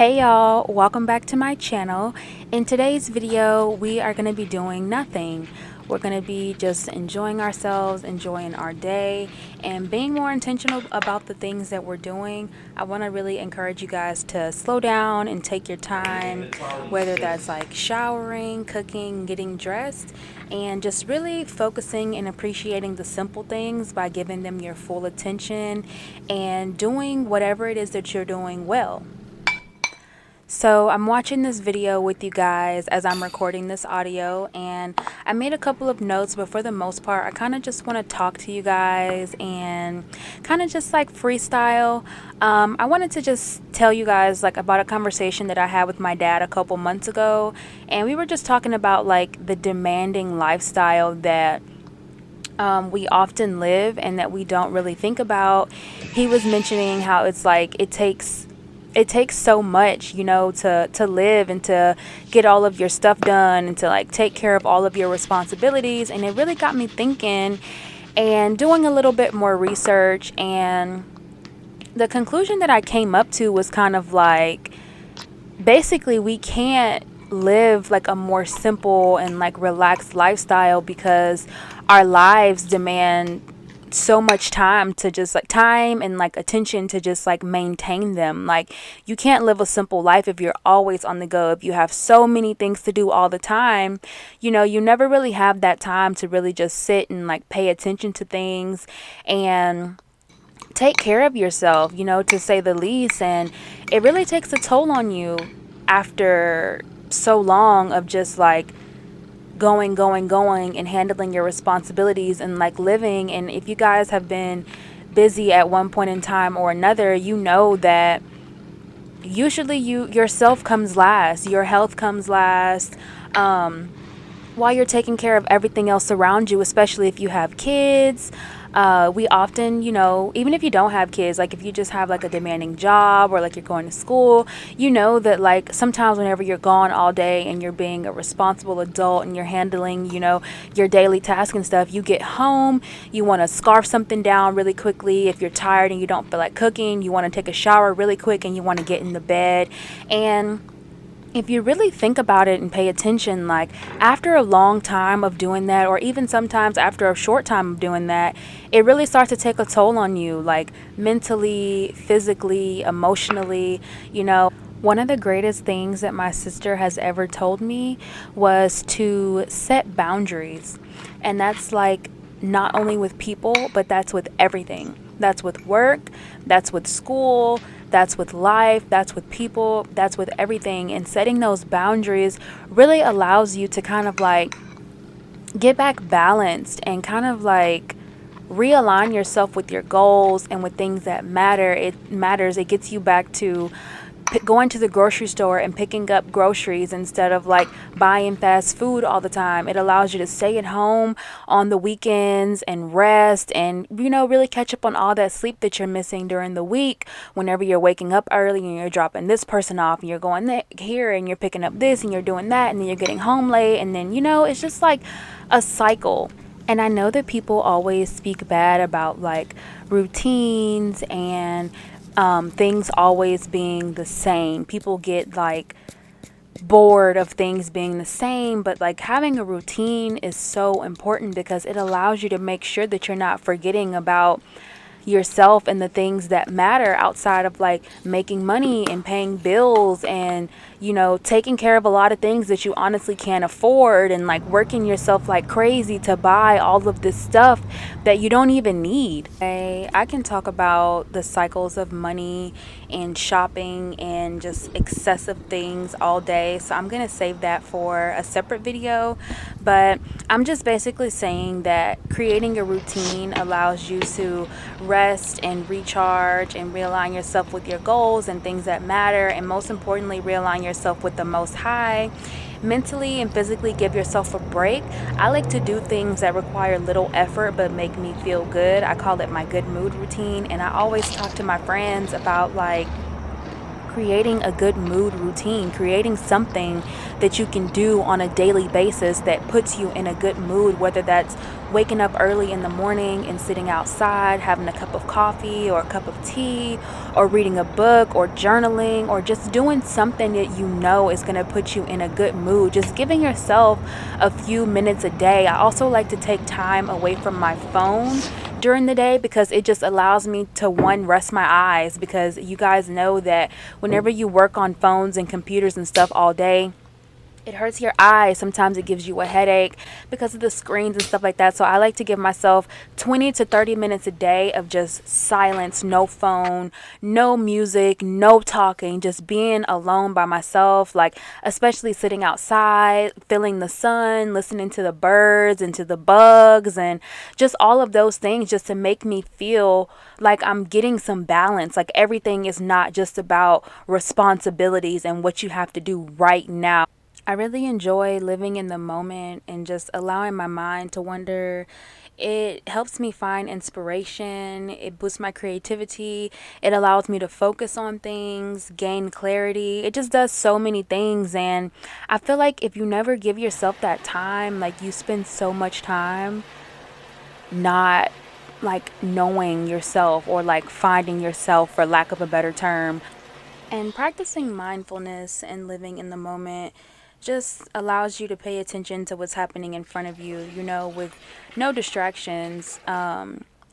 Hey y'all, welcome back to my channel. In today's video, we are going to be doing nothing. We're going to be just enjoying ourselves, enjoying our day, and being more intentional about the things that we're doing. I want to really encourage you guys to slow down and take your time, whether that's like showering, cooking, getting dressed, and just really focusing and appreciating the simple things by giving them your full attention and doing whatever it is that you're doing well. So I'm watching this video with you guys as I'm recording this audio, and I made a couple of notes, but for the most part I kind of just want to talk to you guys and kind of just like freestyle. I wanted to just tell you guys like about a conversation that I had with my dad a couple months ago, and we were just talking about like the demanding lifestyle that we often live and that we don't really think about. He was mentioning how it's like it takes so much, to live and to get all of your stuff done and to like take care of all of your responsibilities. And it really got me thinking and doing a little bit more research. And the conclusion that I came up to was kind of like, basically, we can't live like a more simple and like relaxed lifestyle because our lives demand so much time to just like time and like attention to just like maintain them. Like, you can't live a simple life if you're always on the go. If you have so many things to do all the time, you never really have that time to really just sit and like pay attention to things and take care of yourself, to say the least. And it really takes a toll on you after so long of just like going and handling your responsibilities and like living. And if you guys have been busy at one point in time or another, you know that usually yourself comes last, your health comes last, while you're taking care of everything else around you, especially if you have kids. We often, even if you don't have kids, like if you just have like a demanding job or like you're going to school, that like sometimes whenever you're gone all day and you're being a responsible adult and you're handling, your daily tasks and stuff, you get home, you want to scarf something down really quickly. If you're tired and you don't feel like cooking, you want to take a shower really quick and you want to get in the bed. And if you really think about it and pay attention, like after a long time of doing that, or even sometimes after a short time of doing that, it really starts to take a toll on you, like mentally, physically, emotionally. One of the greatest things that my sister has ever told me was to set boundaries. And that's like not only with people, but that's with everything. That's with work, that's with school, that's with life, that's with people, that's with everything. And setting those boundaries really allows you to kind of like get back balanced and kind of like realign yourself with your goals and with things that matter. It gets you back to going to the grocery store and picking up groceries instead of like buying fast food all the time. It allows you to stay at home on the weekends and rest and, really catch up on all that sleep that you're missing during the week whenever you're waking up early and you're dropping this person off and you're going here and you're picking up this and you're doing that and then you're getting home late and then, it's just like a cycle. And I know that people always speak bad about like routines and things always being the same. People get like bored of things being the same, but like having a routine is so important because it allows you to make sure that you're not forgetting about yourself and the things that matter outside of like making money and paying bills and taking care of a lot of things that you honestly can't afford and like working yourself like crazy to buy all of this stuff that you don't even need. I can talk about the cycles of money and shopping and just excessive things all day, so I'm gonna save that for a separate video. But I'm just basically saying that creating a routine allows you to rest and recharge and realign yourself with your goals and things that matter, and most importantly realign yourself with the Most High. Mentally and physically give yourself a break. I like to do things that require little effort but make me feel good. I call it my good mood routine, and I always talk to my friends about like creating a good mood routine, creating something that you can do on a daily basis that puts you in a good mood, whether that's waking up early in the morning and sitting outside, having a cup of coffee or a cup of tea, or reading a book or journaling, or just doing something that you know is going to put you in a good mood. Just giving yourself a few minutes a day. I also like to take time away from my phone during the day because it just allows me to, one, rest my eyes, because you guys know that whenever you work on phones and computers and stuff all day, it hurts your eyes. Sometimes it gives you a headache because of the screens and stuff like that. So I like to give myself 20 to 30 minutes a day of just silence, no phone, no music, no talking, just being alone by myself, like especially sitting outside, feeling the sun, listening to the birds and to the bugs and just all of those things, just to make me feel like I'm getting some balance. Like everything is not just about responsibilities and what you have to do right now. I really enjoy living in the moment and just allowing my mind to wander. It helps me find inspiration. It boosts my creativity. It allows me to focus on things, gain clarity. It just does so many things. And I feel like if you never give yourself that time, like you spend so much time not like knowing yourself or like finding yourself, for lack of a better term. And practicing mindfulness and living in the moment just allows you to pay attention to what's happening in front of you, with no distractions.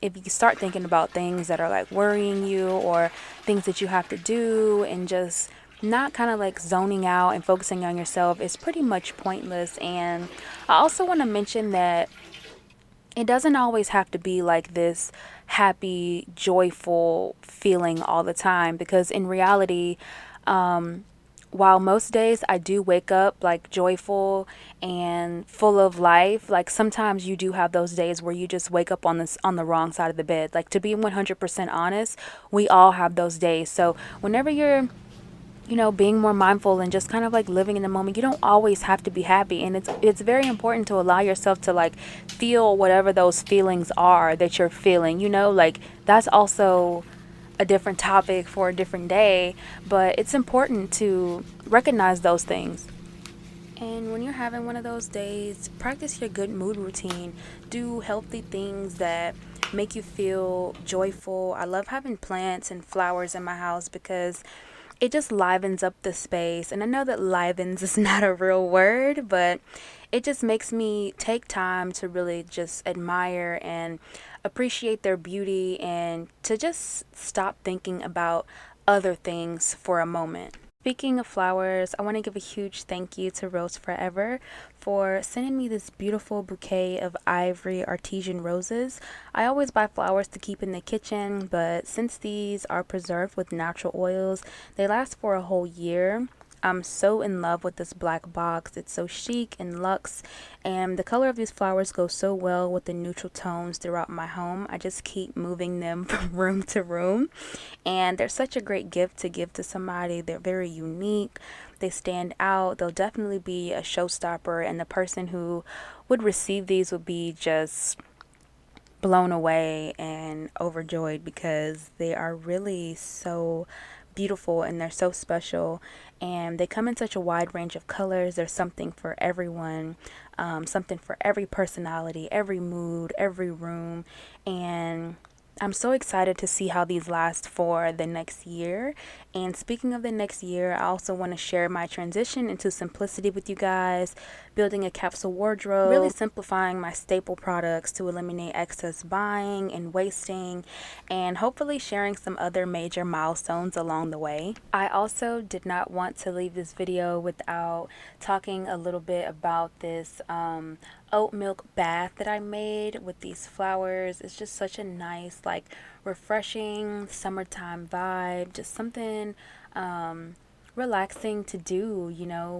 If you start thinking about things that are like worrying you or things that you have to do, and just not kind of like zoning out and focusing on yourself, is pretty much pointless. And I also want to mention that it doesn't always have to be like this happy, joyful feeling all the time, because in reality, while most days I do wake up like joyful and full of life, like sometimes you do have those days where you just wake up on the wrong side of the bed. Like, to be 100% honest, we all have those days. So whenever you're being more mindful and just kind of like living in the moment, you don't always have to be happy. And it's very important to allow yourself to like feel whatever those feelings are that you're feeling, like that's also a different topic for a different day, but it's important to recognize those things. And when you're having one of those days, practice your good mood routine. Do healthy things that make you feel joyful. I love having plants and flowers in my house because it just livens up the space. And I know that livens is not a real word, but it just makes me take time to really just admire and appreciate their beauty, and to just stop thinking about other things for a moment. Speaking of flowers, I want to give a huge thank you to Rose Forever for sending me this beautiful bouquet of ivory artesian roses. I always buy flowers to keep in the kitchen, but since these are preserved with natural oils, they last for a whole year. I'm so in love with this black box. It's so chic and luxe, and the color of these flowers goes so well with the neutral tones throughout my home. I just keep moving them from room to room, and they're such a great gift to give to somebody. They're very unique. They stand out. They'll definitely be a showstopper, and the person who would receive these would be just blown away and overjoyed, because they are really so beautiful and they're so special, and they come in such a wide range of colors. There's something for everyone, something for every personality, every mood, every room. And I'm so excited to see how these last for the next year. And speaking of the next year, I also want to share my transition into simplicity with you guys, building a capsule wardrobe, really simplifying my staple products to eliminate excess buying and wasting, and hopefully sharing some other major milestones along the way. I also did not want to leave this video without talking a little bit about this oat milk bath that I made with these flowers. It's just such a nice, like, refreshing summertime vibe, just something relaxing to do,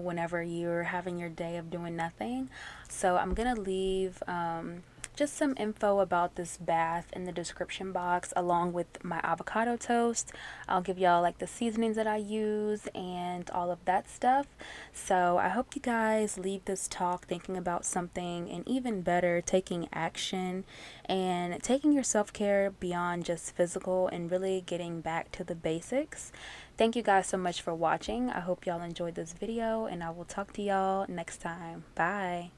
whenever you're having your day of doing nothing. So I'm gonna leave just some info about this bath in the description box, along with my avocado toast. I'll give y'all like the seasonings that I use and all of that stuff. So I hope you guys leave this talk thinking about something, and even better, taking action and taking your self-care beyond just physical and really getting back to the basics. Thank you guys so much for watching. I hope y'all enjoyed this video, and I will talk to y'all next time. Bye.